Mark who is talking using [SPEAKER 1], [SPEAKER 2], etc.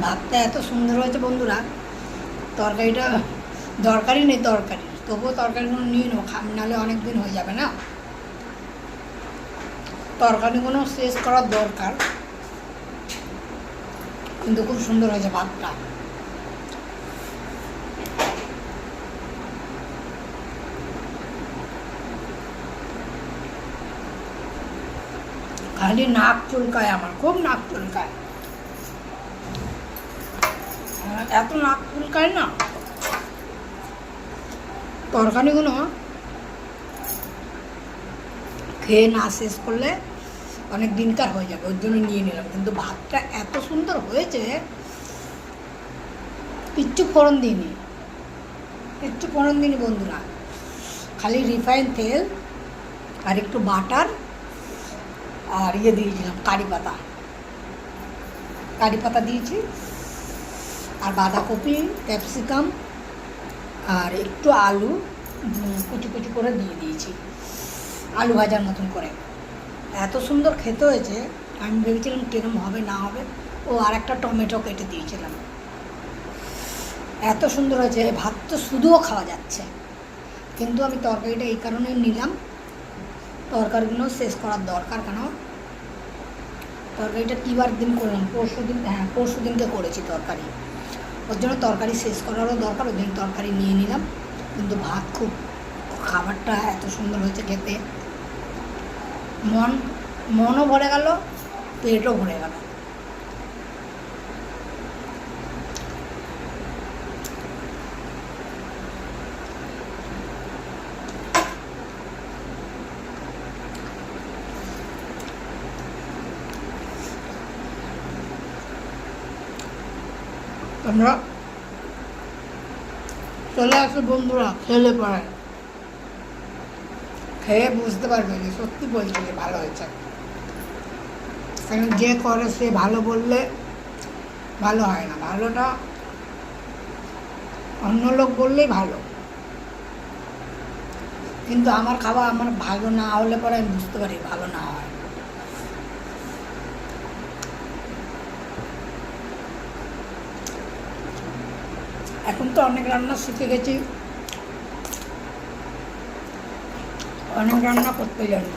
[SPEAKER 1] ভাতটা এত সুন্দর হয়েছে বন্ধুরা, তরকারিটা দরকারই নেই তরকারি, তবুও তরকারিগুলো নিয়ে নেবো, নাহলে অনেক দিন হয়ে যাবে না। তরকারিগুলো শেষ করার দরকার, কিন্তু খুব সুন্দর হয়েছে ভাতটা। খালি নাক চুলকায় আমার, খুব নাক চুলকায়, এত নাক চুলকায় না। তরকারিগুলো খেয়ে না শেষ করলে অনেক দিনকার হয়ে যাবে, ওর জন্য নিয়ে নিলাম। কিন্তু ভাতটা এত সুন্দর হয়েছে, কিচ্ছু ফোড়ন দিইনি, কিচ্ছু ফোড়ন দিইনি বন্ধুরা, খালি রিফাইন তেল আর একটু বাটার আর দিয়েছিলাম কারি পাতা দিয়েছি, আর বাঁধাকপি, ক্যাপসিকাম আর একটু আলু কুচি কুচি করে দিয়ে দিয়েছি, আলু ভাজার মতন করে। এত সুন্দর খেতে হয়েছে, আমি ভেবেছিলাম কিরম হবে না হবে। ও আর একটা টমেটো কেটে দিয়েছিলাম। এত সুন্দর হয়েছে, ভাত তো শুধুও খাওয়া যাচ্ছে, কিন্তু আমি তরকারিটা এই কারণেই নিলাম, তরকারিগুলো শেষ করার দরকার। কেন তরকারিটা কীবার দিন করলাম, পরশু দিনকে করেছি তরকারি, ওর জন্য তরকারি শেষ করারও দরকার, ওই দিন তরকারি নিয়ে নিলাম। কিন্তু ভাত খুব, খাবারটা এত সুন্দর হয়েছে খেতে, মনও ভরে গেল, পেটও ভরে গেল। তোমরা চলে আসো বন্ধুরা, খেলে পরে খেয়ে বুঝতে পারবে যে সত্যি বলছি যে ভালো হয়েছে। কারণ যে করে সে ভালো বললে ভালো হয় না, ভালোটা অন্য লোক বললেই ভালো। কিন্তু আমার খাওয়া আমার ভালো না হলে পরে আমি বুঝতে পারি ভালো না হয়। এখন তো অনেক রান্না শিখে গেছি, অনেক রান্না করতে জানি।